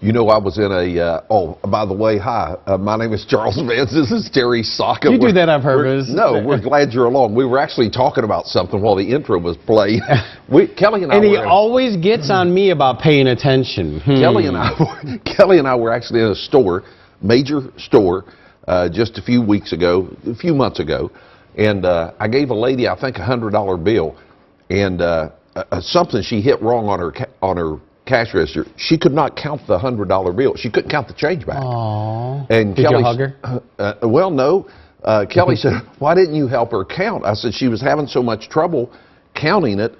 You know, I was in a, oh, by the way, hi, my name is Charles Vance. This is Terry Sacka. You do that on purpose. No, we're glad you're along. We were actually talking about something while the intro was playing. Kelly and I and he were always gets on me about paying attention. Kelly and I were actually in a store, major store, just a few months ago, and I gave a lady, I think, $100 bill, and something she hit wrong on her cash register. She could not count the $100 bill. She couldn't count the change back. Aww. And Did Kelly, you hug her? Well, no. Kelly said, "Why didn't you help her count?" I said she was having so much trouble counting it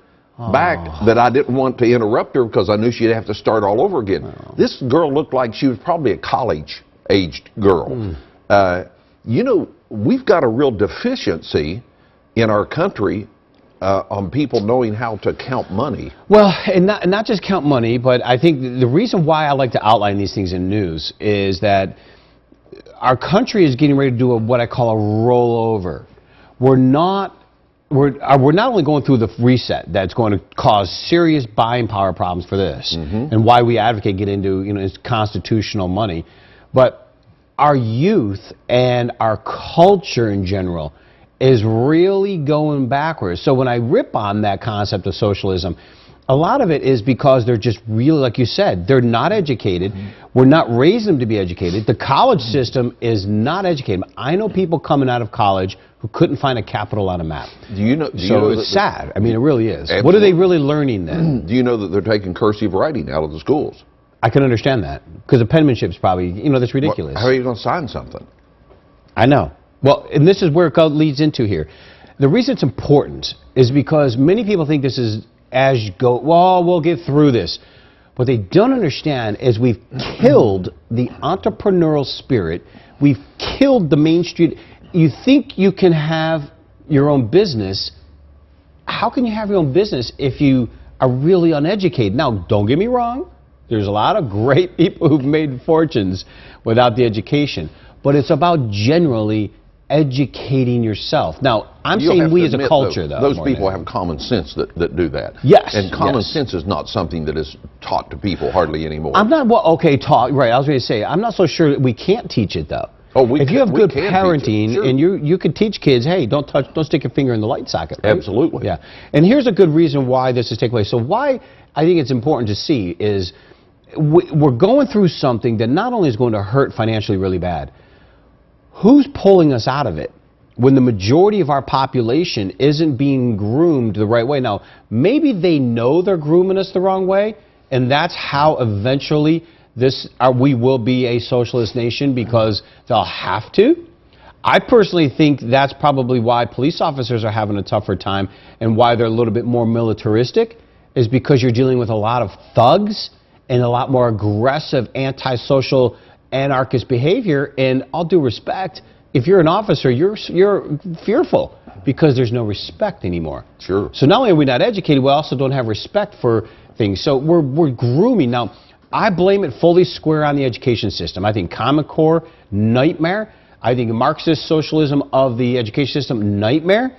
back that I didn't want to interrupt her because I knew she'd have to start all over again. This girl looked like she was probably a college-aged girl. You know, we've got a real deficiency in our country on people knowing how to count money. Well, and not just count money, but I think the reason why I like to outline these things in news is that our country is getting ready to do what I call a rollover. We're not only going through the reset that's going to cause serious buying power problems for this, and why we advocate get into constitutional money, but our youth and our culture in general is really going backwards. So when I rip on that concept of socialism, a lot of it is because they're just really, like you said, they're not educated. We're not raising them to be educated. The college system is not educated. I know people coming out of college who couldn't find a capital on a map. Do you know it's sad. I mean, it really is. Absolutely. What are they really learning then? Do you know that they're taking cursive writing out of the schools? I can understand that, because the penmanship's probably, that's ridiculous. How are you going to sign something? I know. Well, and this is where it leads into here. The reason it's important is because many people think this is as you go, well, we'll get through this. What they don't understand is we've killed the entrepreneurial spirit. We've killed the Main Street. You think you can have your own business. How can you have your own business if you are really uneducated? Now, don't get me wrong. There's a lot of great people who've made fortunes without the education. But it's about generally educating yourself. Now, I'm saying we as a culture, though. Those people have common sense that do that. Yes. And common sense is not something that is taught to people hardly anymore. I'm not, right, I was going to say, I'm not so sure that we can't teach it, though. Oh, if you have good parenting, sure, and you could teach kids, hey, don't stick your finger in the light socket. Right? Absolutely. Yeah. And here's a good reason why this is taking place. So why I think it's important to see is we're going through something that not only is going to hurt financially really bad. Who's pulling us out of it when the majority of our population isn't being groomed the right way? Now, maybe they know they're grooming us the wrong way, and that's how eventually we will be a socialist nation, because they'll have to. I personally think that's probably why police officers are having a tougher time and why they're a little bit more militaristic, is because you're dealing with a lot of thugs and a lot more aggressive, antisocial, anarchist behavior. And all due respect, if you're an officer, you're fearful because there's no respect anymore. Sure. So not only are we not educated, we also don't have respect for things. So we're grooming. Now, I blame it fully square on the education system. I think Common Core, nightmare. I think Marxist socialism of the education system, nightmare.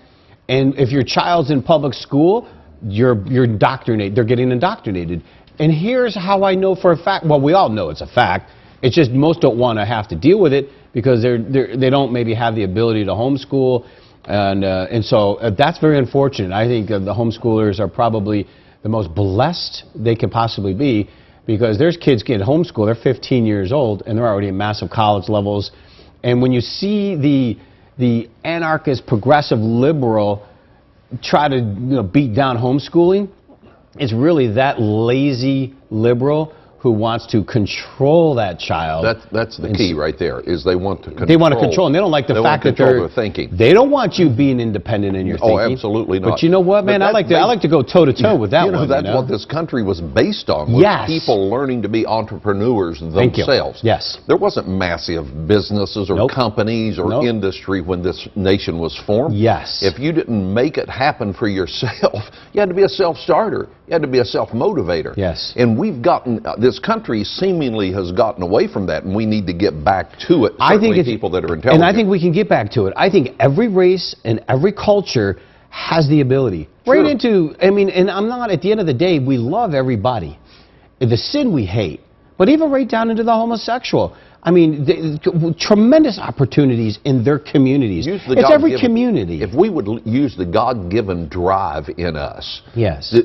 And if your child's in public school, you're indoctrinated. They're getting indoctrinated. And here's how I know for a fact. Well, we all know it's a fact. It's just most don't want to have to deal with it because they don't maybe have the ability to homeschool, and so that's very unfortunate. I think the homeschoolers are probably the most blessed they could possibly be, because there's kids getting homeschooled. They're 15 years old and they're already at massive college levels. And when you see the anarchist, progressive, liberal try to beat down homeschooling, it's really that lazy liberal who wants to control that child. That's the key right there, is they want to control. They want to control, and they don't like the fact that they're thinking. They don't want you being independent in your thinking. Oh, absolutely not. But you know what, man? I like to go toe to toe with that one. That's what this country was based on. Was people learning to be entrepreneurs themselves. Yes. There wasn't massive businesses or companies or industry when this nation was formed. Yes. If you didn't make it happen for yourself, you had to be a self-starter. You had to be a self-motivator. Yes. And we've gotten, this country seemingly has gotten away from that, and we need to get back to it. I think people that are intelligent. And I think we can get back to it. I think every race and every culture has the ability. Sure. Right into, I mean, and I'm not, at the end of the day, we love everybody. The sin we hate. but even right down into the homosexual. I mean, tremendous opportunities in their communities. It's every community. If we would use the God-given drive in us. Yes.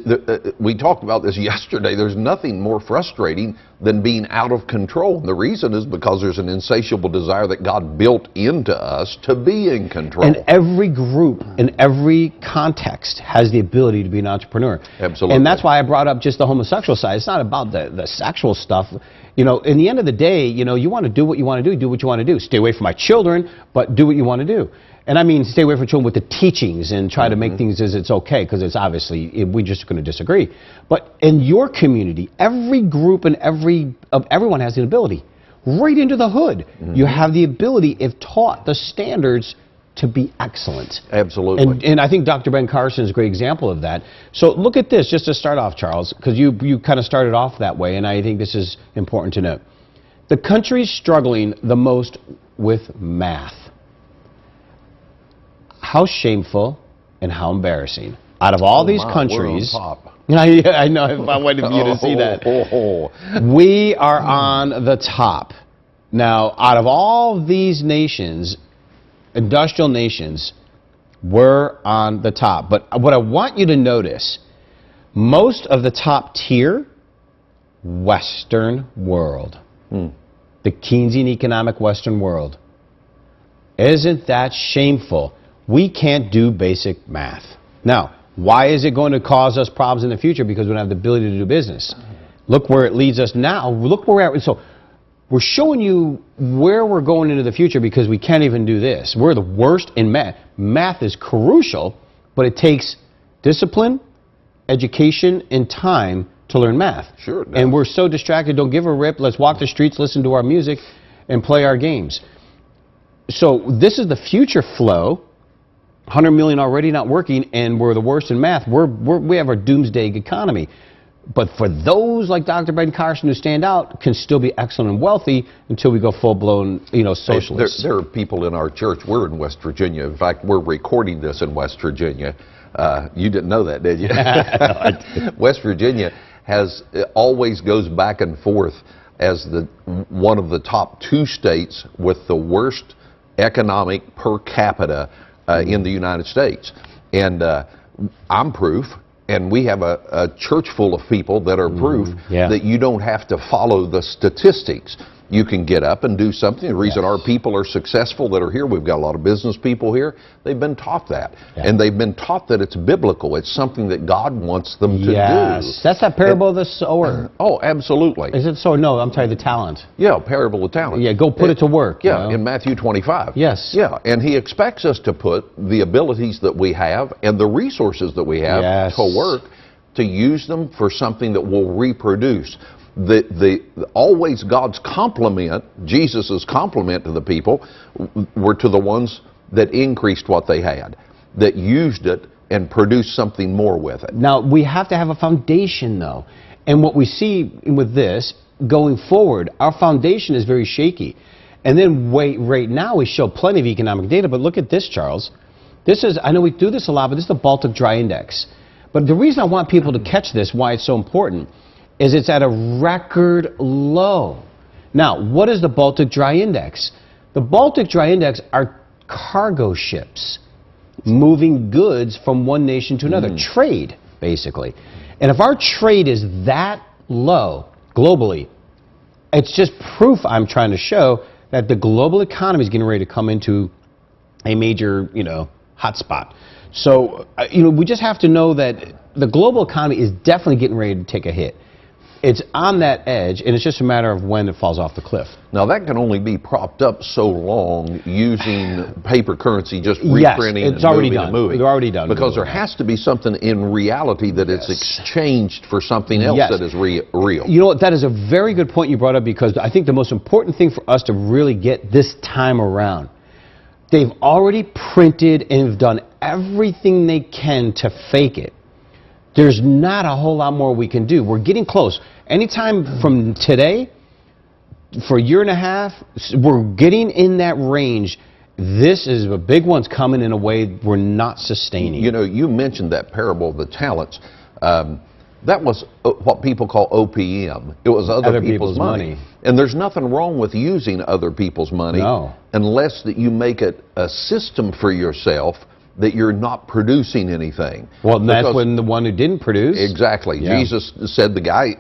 We talked about this yesterday. There's nothing more frustrating than being out of control. And the reason is because there's an insatiable desire that God built into us to be in control. And every group in every context has the ability to be an entrepreneur. Absolutely. And that's why I brought up just the homosexual side. It's not about the sexual stuff. You know, in the end of the day, you know, you want to do what you want to do what you want to do. Stay away from my children, but do what you want to do. And I mean, stay away from children with the teachings and try to make things as it's okay, because it's obviously, we're just going to disagree. But in your community, every group and everyone has the ability. Right into the hood, you have the ability, if taught the standards, to be excellent. Absolutely. And I think Dr. Ben Carson is a great example of that. So look at this, just to start off, Charles, because you kind of started off that way, and I think this is important to note. The country's struggling the most with math. How shameful and how embarrassing. Out of all these countries, we're on top. I know, I wanted you to see that. We are on the top. Now, out of all these nations, industrial nations, we're on the top. But what I want you to notice, most of the top tier, Western world. The Keynesian economic Western world. Isn't that shameful? We can't do basic math. Now, why is it going to cause us problems in the future? Because we don't have the ability to do business. Look where it leads us now. Look where we're at. So we're showing you where we're going into the future because we can't even do this. We're the worst in math. Math is crucial, but it takes discipline, education, and time to learn math. Sure. And we're so distracted, don't give a rip. Let's walk the streets, listen to our music, and play our games. So this is the future flow. 100 million already not working, and we're the worst in math. We have our doomsday economy. But for those like Dr. Ben Carson who stand out, can still be excellent and wealthy until we go full-blown, socialists. There are people in our church. We're in West Virginia. In fact, we're recording this in West Virginia. You didn't know that, did you? No, West Virginia always goes back and forth as one of the top 2 states with the worst economic per capita in the United States. And I'm proof. And we have a church full of people that are proof that you don't have to follow the statistics. You can get up and do something. The reason our people are successful that are here, we've got a lot of business people here, they've been taught that. And they've been taught that it's biblical. It's something that God wants them to do. Yes, that's that parable of the sower. Oh, absolutely. Is it so? No, I'm sorry, the talent. Yeah, parable of talent. Yeah, go put it to work. Yeah, in Matthew 25. Yes. Yeah, and he expects us to put the abilities that we have and the resources that we have to work, to use them for something that will reproduce. Always God's compliment, Jesus' compliment to the people, were to the ones that increased what they had, that used it and produced something more with it. Now, we have to have a foundation, though. And what we see with this, going forward, our foundation is very shaky. And then right now we show plenty of economic data, but look at this, Charles. This is, I know we do this a lot, but this is the Baltic Dry Index. But the reason I want people to catch this, why it's so important, is it's at a record low. Now, what is the Baltic Dry Index? The Baltic Dry Index are cargo ships moving goods from one nation to another. Trade, basically. And if our trade is that low globally, it's just proof I'm trying to show that the global economy is getting ready to come into a major, hot spot. So, we just have to know that the global economy is definitely getting ready to take a hit. It's on that edge, and it's just a matter of when it falls off the cliff. Now, that can only be propped up so long using paper currency, just reprinting it's already done. and moving. They're already done. Because there has to be something in reality that is exchanged for something else that is real. You know what? That is a very good point you brought up, because I think the most important thing for us to really get this time around, they've already printed and have done everything they can to fake it. There's not a whole lot more we can do. We're getting close. Anytime from today, for a year and a half, we're getting in that range. This is a big one's coming in a way we're not sustaining. You mentioned that parable of the talents. that was what people call OPM. It was other people's money. And there's nothing wrong with using other people's money unless that you make it a system for yourself that you're not producing anything. Well, that's when the one who didn't produce. Exactly. Yeah. Jesus said the guy,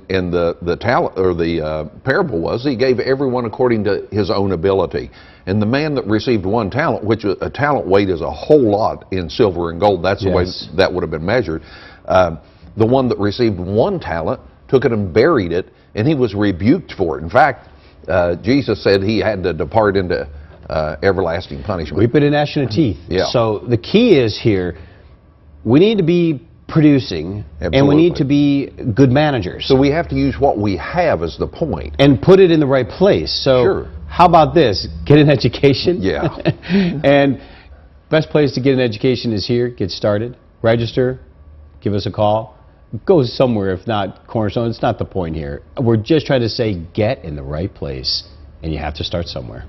and the talent, or the parable was, he gave everyone according to his own ability. And the man that received 1 talent, which a talent weight is a whole lot in silver and gold, that's the way that would have been measured. The one that received 1 talent took it and buried it, and he was rebuked for it. In fact, Jesus said he had to depart into everlasting punishment. Reaping and gnashing of teeth. Yeah. So the key is here, we need to be producing, and we need to be good managers. So we have to use what we have as the point. And put it in the right place. So how about this? Get an education. Yeah. And best place to get an education is here. Get started. Register. Give us a call. Go somewhere, if not Cornerstone. It's not the point here. We're just trying to say get in the right place, and you have to start somewhere.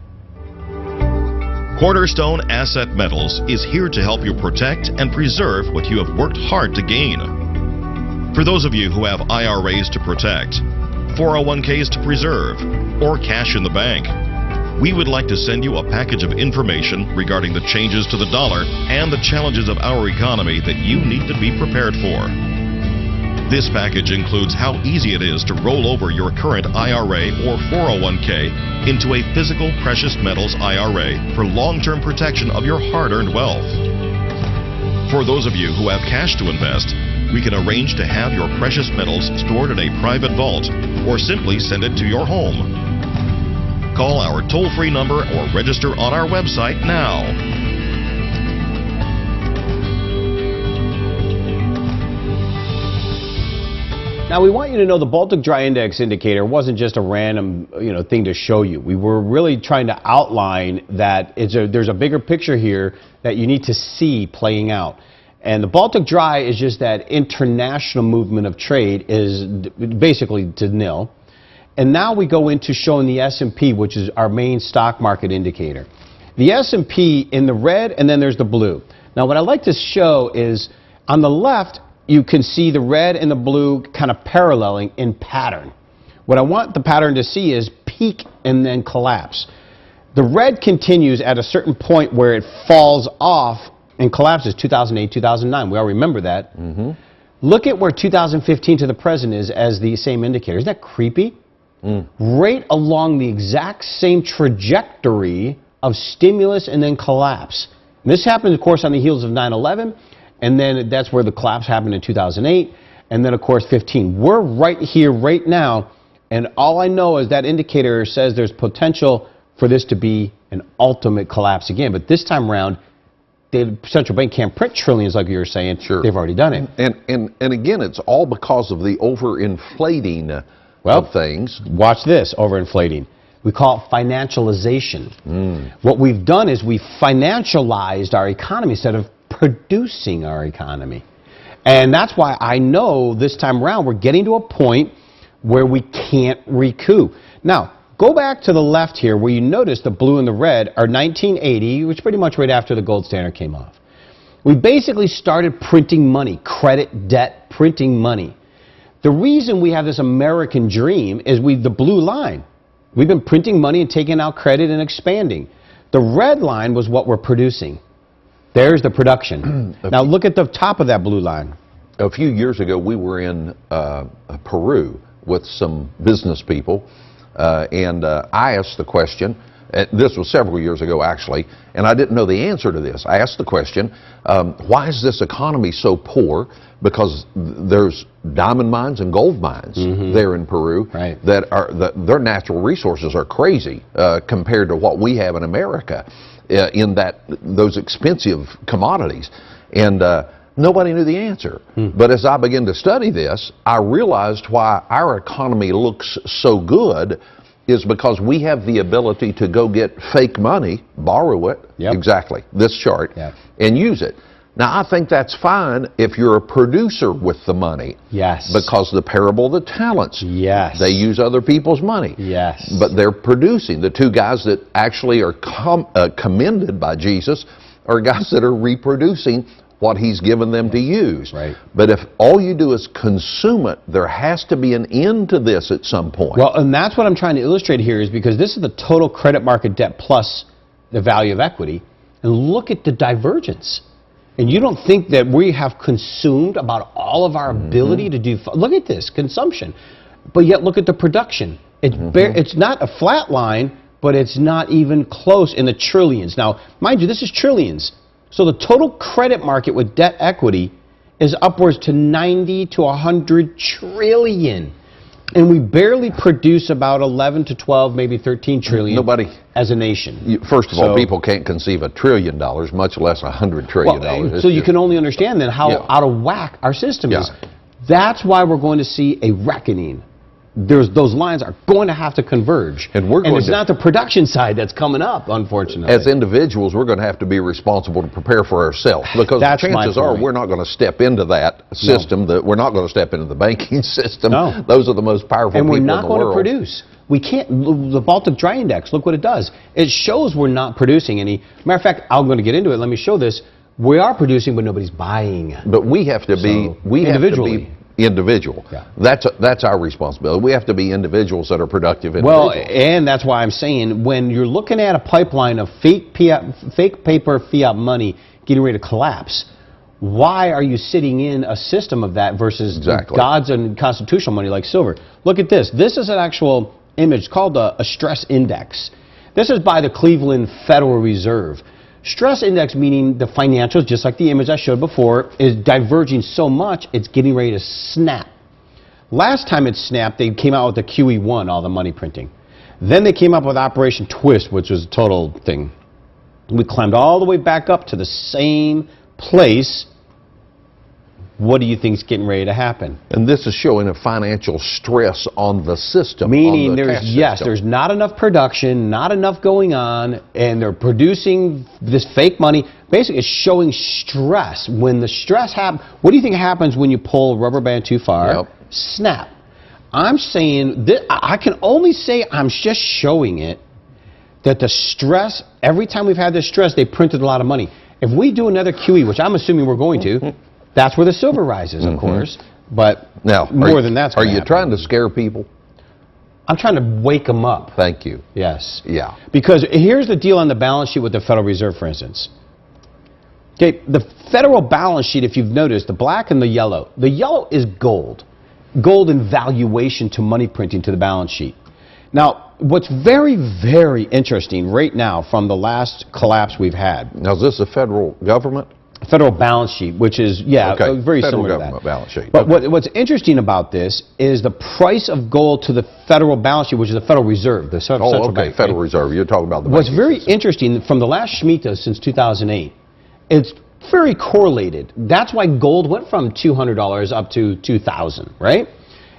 Cornerstone Asset Metals is here to help you protect and preserve what you have worked hard to gain. For those of you who have IRAs to protect, 401ks to preserve, or cash in the bank, we would like to send you a package of information regarding the changes to the dollar and the challenges of our economy that you need to be prepared for. This package includes how easy it is to roll over your current IRA or 401k into a physical precious metals IRA for long-term protection of your hard-earned wealth. For those of you who have cash to invest, we can arrange to have your precious metals stored in a private vault or simply send it to your home. Call our toll-free number or register on our website now. Now, we want you to know the Baltic Dry Index indicator wasn't just a random thing to show you. We were really trying to outline that there's a bigger picture here that you need to see playing out. And the Baltic Dry is just that international movement of trade is basically to nil. And now we go into showing the S&P, which is our main stock market indicator. The S&P in the red, and then there's the blue. Now, what I like to show is on the left, you can see the red and the blue kind of paralleling in pattern. What I want the pattern to see is peak and then collapse. The red continues at a certain point where it falls off and collapses, 2008, 2009. We all remember that. Mm-hmm. Look at where 2015 to the present is as the same indicator. Isn't that creepy? Right along the exact same trajectory of stimulus and then collapse. And this happened, of course, on the heels of 9/11. And then that's where the collapse happened in 2008, and then of course 15. We're right here, right now, and all I know is that indicator says there's potential for this to be an ultimate collapse again. But this time around, the central bank can't print trillions like you were saying. Sure. They've already done it. And again, it's all because of the overinflating of things. Watch this, overinflating. We call it financialization. What we've done is we've financialized our economy instead of producing our economy. And that's why I know this time around we're getting to a point where we can't recoup. Now, go back to the left here where you notice the blue and the red are 1980, which is pretty much right after the gold standard came off. We basically started printing money, credit, debt, printing money. The reason we have this American dream is the blue line. We've been printing money and taking out credit and expanding. The red line was what we're producing. There's the production. Now look at the top of that blue line. A few years ago, we were in Peru with some business people, and I asked the question, this was several years ago actually, and I didn't know the answer to this. I asked the question, why is this economy so poor? Because there's diamond mines and gold mines there in Peru that their natural resources are crazy compared to what we have in America. In those expensive commodities, and nobody knew the answer. But as I began to study this, I realized why our economy looks so good is because we have the ability to go get fake money, borrow it, exactly, this chart, and use it. Now, I think that's fine if you're a producer with the money. Yes. Because the parable of the talents. Yes. They use other people's money. Yes. But they're producing. The two guys that actually are commended by Jesus are guys that are reproducing what he's given them to use. Right. But if all you do is consume it, there has to be an end to this at some point. Well, and that's what I'm trying to illustrate here, is because this is the total credit market debt plus the value of equity. And look at the divergence. And you don't think that we have consumed about all of our ability to do, look at this, consumption. But yet look at the production. It's, it's not a flat line, but it's not even close in the trillions. Now, mind you, this is trillions. So the total credit market with debt equity is upwards to 90 to 100 trillion. And we barely produce about 11 to 12, maybe 13 trillion as a nation. First of all, people can't conceive $1 trillion, much less $100 trillion. So you can only understand then how out of whack our system is. That's why we're going to see a reckoning. Those lines are going to have to converge. And it's not the production side that's coming up, unfortunately. As individuals, we're going to have to be responsible to prepare for ourselves, because chances are we're not going to step into that system. That we're not going to step into the banking system. No. Those are the most powerful people in the world. And we're not going to produce. We can't. The Baltic Dry Index, look what it does. It shows we're not producing any. Matter of fact, I'm going to get into it. Let me show this. We are producing, but nobody's buying. But we have to be individual. That's our responsibility. We have to be individuals that are productive individuals. Well, and that's why I'm saying, when you're looking at a pipeline of fake paper fiat money getting ready to collapse, why are you sitting in a system of that versus God's and constitutional money like silver? Look at this. This is an actual image called a stress index. This is by the Cleveland Federal Reserve. Stress index, meaning the financials, just like the image I showed before, is diverging so much it's getting ready to snap. Last time it snapped, they came out with the QE1, all the money printing. Then they came up with Operation Twist, which was a total thing. We climbed all the way back up to the same place. What do you think is getting ready to happen? And this is showing a financial stress on the system. Meaning there's not enough production, not enough going on, and they're producing this fake money. Basically, it's showing stress. When the stress happens, what do you think happens when you pull a rubber band too far? Snap. I'm saying, I can only say I'm just showing it, that the stress, every time we've had this stress, they printed a lot of money. If we do another QE, which I'm assuming we're going to, that's where the silver rises, of course. But now, more than that's Are you trying to scare people? I'm trying to wake them up. Thank you. Yes. Yeah. Because here's the deal on the balance sheet with the Federal Reserve, for instance. Okay, the federal balance sheet, if you've noticed, the black and the yellow is gold. Gold in valuation to money printing to the balance sheet. Now, what's very, very interesting right now from the last collapse we've had. Now, is this the federal government? Federal balance sheet, which is, very similar to that. Balance sheet. But what's interesting about this is the price of gold to the federal balance sheet, which is the Federal Reserve, the central bank. Federal Reserve. You're talking about the What's very interesting from the last Shemitah since 2008, it's very correlated. That's why gold went from $200 up to $2,000, right?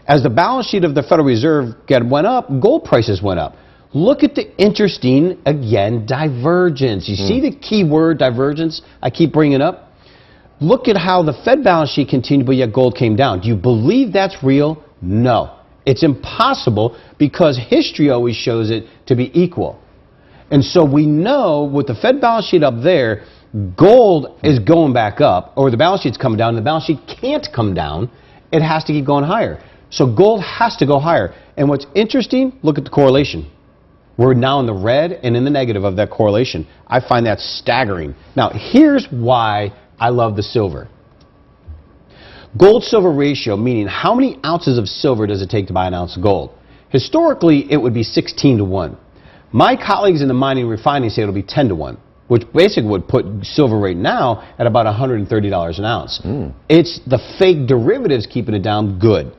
As the balance sheet of the Federal Reserve went up, gold prices went up. Look at the interesting, again, divergence. You see the key word, divergence, I keep bringing up? Look at how the Fed balance sheet continued, but yet gold came down. Do you believe that's real? No. It's impossible, because history always shows it to be equal. And so we know with the Fed balance sheet up there, gold is going back up, or the balance sheet's coming down, and the balance sheet can't come down. It has to keep going higher. So gold has to go higher. And what's interesting, look at the correlation. We're now in the red and in the negative of that correlation. I find that staggering. Now, here's why I love the silver. Gold-silver ratio, meaning how many ounces of silver does it take to buy an ounce of gold? Historically, it would be 16 to 1. My colleagues in the mining and refining say it'll be 10 to 1, which basically would put silver right now at about $130 an ounce. It's the fake derivatives keeping it down good.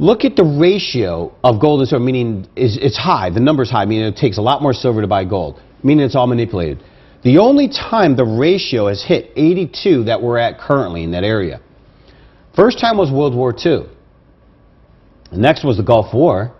Look at the ratio of gold and silver, meaning it's high. The number's high, meaning it takes a lot more silver to buy gold, meaning it's all manipulated. The only time the ratio has hit 82 that we're at currently in that area, first time was World War II. The next was the Gulf War.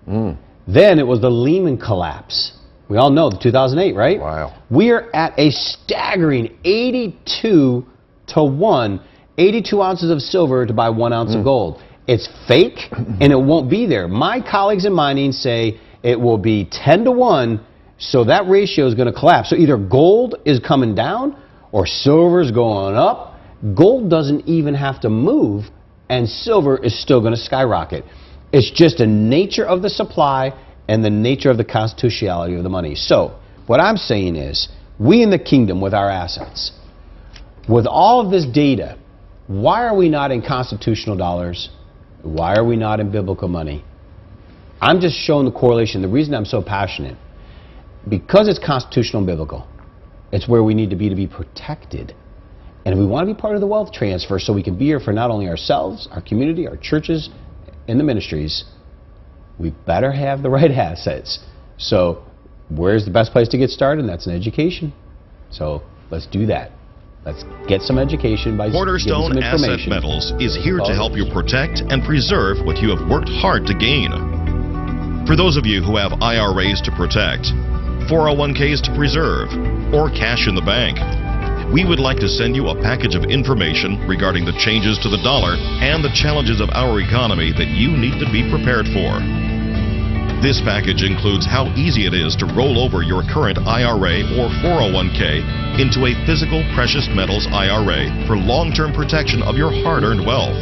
Then it was the Lehman collapse. We all know the 2008, right? Wow. We are at a staggering 82 to 1, 82 ounces of silver to buy 1 ounce of gold. It's fake, and it won't be there. My colleagues in mining say it will be 10 to 1, so that ratio is going to collapse. So either gold is coming down, or silver's going up, gold doesn't even have to move, and silver is still going to skyrocket. It's just the nature of the supply and the nature of the constitutionality of the money. So, what I'm saying is, we in the kingdom with our assets, with all of this data, why are we not in constitutional dollars? Why are we not in biblical money? I'm just showing the correlation. The reason I'm so passionate, because it's constitutional and biblical, it's where we need to be protected. And we want to be part of the wealth transfer so we can be here for not only ourselves, our community, our churches, and the ministries. We better have the right assets. So where's the best place to get started? And that's in education. So let's do that. Let's get some education by Cornerstone getting some Asset information. Metals is here to help you protect and preserve what you have worked hard to gain. For those of you who have IRAs to protect, 401ks to preserve, or cash in the bank, we would like to send you a package of information regarding the changes to the dollar and the challenges of our economy that you need to be prepared for. This package includes how easy it is to roll over your current IRA or 401k into a physical precious metals IRA for long-term protection of your hard-earned wealth.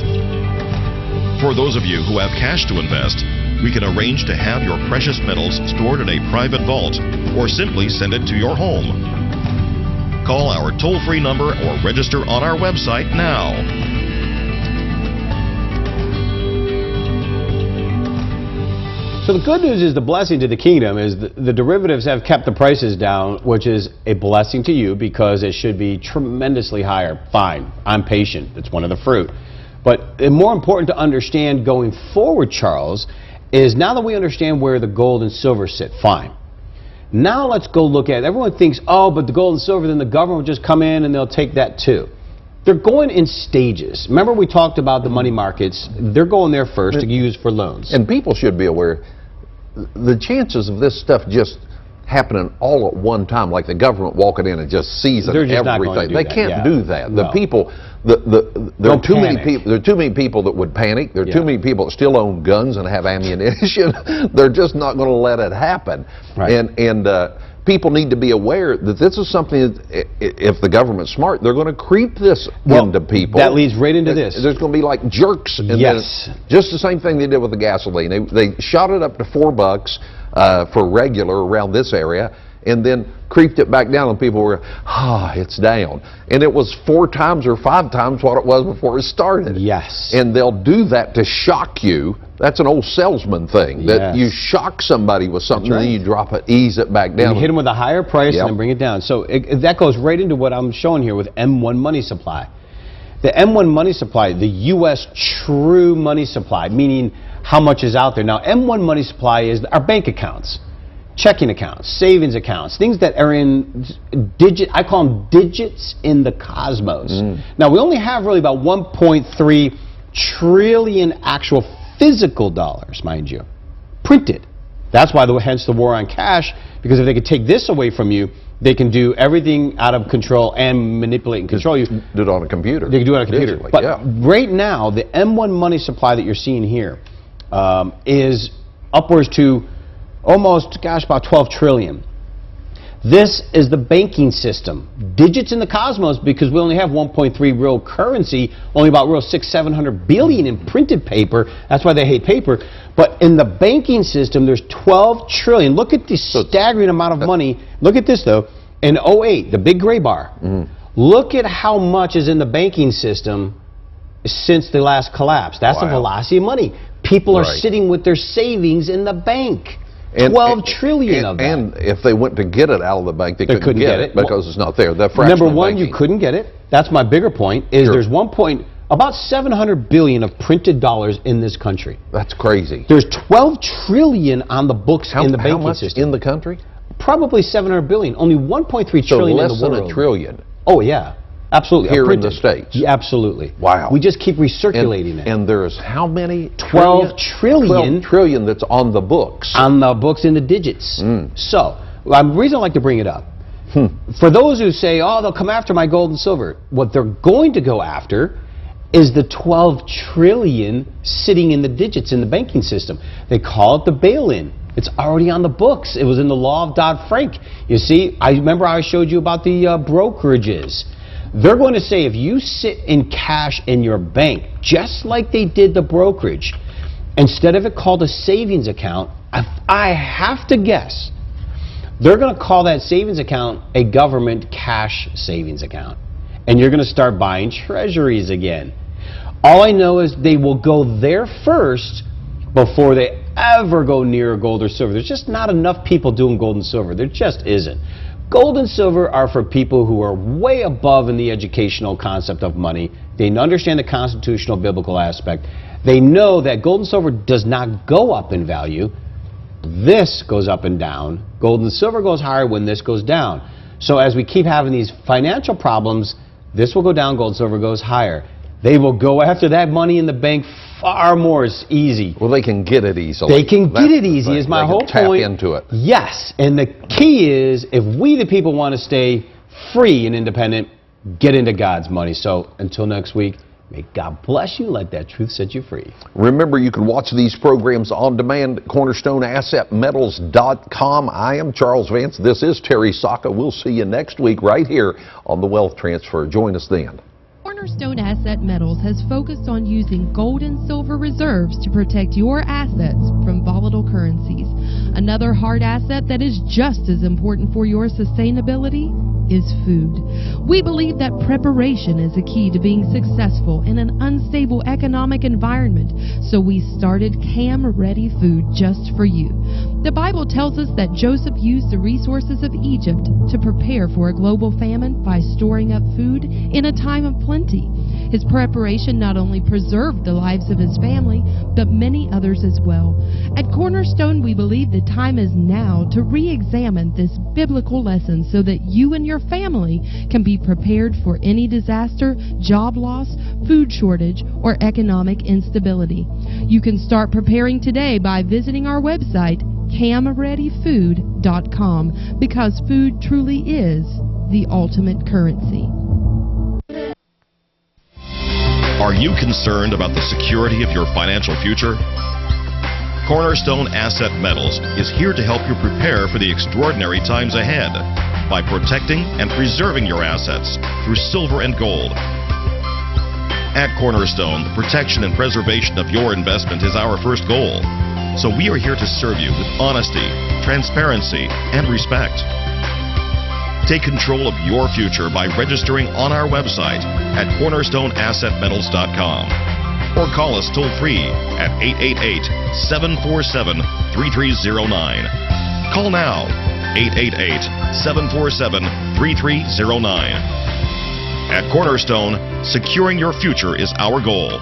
For those of you who have cash to invest, we can arrange to have your precious metals stored in a private vault or simply send it to your home. Call our toll-free number or register on our website now. So the good news is, the blessing to the kingdom is the derivatives have kept the prices down, which is a blessing to you because it should be tremendously higher. Fine, I'm patient. It's one of the fruit. But more important to understand going forward, Charles, is now that we understand where the gold and silver sit, fine. Now let's go look at it. Everyone thinks, oh, but the gold and silver, then the government will just come in and they'll take that too. They're going in stages. Remember we talked about the money markets. They're going there first to use for loans. And people should be aware, the chances of this stuff just happening all at one time, like the government walking in and just seizing everything. They can't do that. The people, there are too many people. There are too many people that would panic. There are too many people that still own guns and have ammunition. They're just not going to let it happen. Right. And people need to be aware that this is something that, if the government's smart, they're going to creep this into people. That leads right into this. There's going to be like jerks. And yes. Just the same thing they did with the gasoline. They shot it up to $4 for regular around this area, and then creeped it back down, and people were, it's down. And it was 4 times or 5 times what it was before it started. Yes. And they'll do that to shock you. That's an old salesman thing, that you shock somebody with something, and then you drop it, ease it back down. You hit them with a higher price and then bring it down. So that goes right into what I'm showing here with M1 money supply. The M1 money supply, the U.S. true money supply, meaning how much is out there. Now, M1 money supply is our bank accounts, checking accounts, savings accounts, things that are in I call them digits in the cosmos. Now, we only have really about 1.3 trillion actual physical dollars, mind you, printed. That's why, hence the war on cash, because if they could take this away from you, they can do everything out of control and manipulate and control you. Do it on a computer. They can do it on a computer. But right now, the M1 money supply that you're seeing here is upwards to almost, about 12 trillion. This is the banking system. Digits in the cosmos, because we only have 1.3 real currency, only about real 600-700 billion in printed paper. That's why they hate paper. But in the banking system, there's 12 trillion. Look at this staggering amount of money. Look at this, though. In 08, the big gray bar, look at how much is in the banking system since the last collapse. That's the velocity of money. People are sitting with their savings in the bank. 12 trillion of that. And if they went to get it out of the bank, they couldn't get it because it's not there. The number one, you couldn't get it. That's my bigger point, is there's about 700 billion of printed dollars in this country. That's crazy. There's 12 trillion on the books in the banking how much system. In the country? Probably 700 billion. Only 1.3 trillion in the world. So less than a trillion. Oh, yeah. Absolutely. Here in the States. Yeah, absolutely. Wow. We just keep recirculating it. And there's how many? 12 trillion. 12 trillion that's on the books. On the books in the digits. So, the reason I like to bring it up, for those who say, oh, they'll come after my gold and silver, what they're going to go after is the 12 trillion sitting in the digits in the banking system. They call it the bail-in. It's already on the books. It was in the law of Dodd-Frank. You see, I remember I showed you about the brokerages. They're going to say if you sit in cash in your bank, just like they did the brokerage, instead of it called a savings account, I have to guess, they're going to call that savings account a government cash savings account. And you're going to start buying treasuries again. All I know is they will go there first before they ever go near gold or silver. There's just not enough people doing gold and silver. There just isn't. Gold and silver are for people who are way above in the educational concept of money. They understand the constitutional biblical aspect. They know that gold and silver does not go up in value. This goes up and down. Gold and silver goes higher when this goes down. So as we keep having these financial problems, this will go down, gold and silver goes higher. They will go after that money in the bank far more easy. Well, they can get it easily. They can get it easy is my whole point. Tap into it. Yes, and the key is if we the people want to stay free and independent, get into God's money. So until next week, may God bless you. Let that truth set you free. Remember, you can watch these programs on demand at CornerstoneAssetMetals.com. I am Charles Vance. This is Terry Sacka. We'll see you next week right here on The Wealth Transfer. Join us then. Cornerstone Asset Metals has focused on using gold and silver reserves to protect your assets from volatile currencies. Another hard asset that is just as important for your sustainability is food. We believe that preparation is a key to being successful in an unstable economic environment, so we started Cam Ready Food just for you. The Bible tells us that Joseph used the resources of Egypt to prepare for a global famine by storing up food in a time of plenty. His preparation not only preserved the lives of his family, but many others as well. At Cornerstone, we believe the time is now to re-examine this biblical lesson so that you and your family can be prepared for any disaster, job loss, food shortage, or economic instability. You can start preparing today by visiting our website, camreadyfood.com, because food truly is the ultimate currency. Are you concerned about the security of your financial future? Cornerstone Asset Metals is here to help you prepare for the extraordinary times ahead by protecting and preserving your assets through silver and gold. At Cornerstone, the protection and preservation of your investment is our first goal. So we are here to serve you with honesty, transparency, and respect. Take control of your future by registering on our website at CornerstoneAssetMetals.com or call us toll-free at 888-747-3309. Call now, 888-747-3309. At Cornerstone, securing your future is our goal.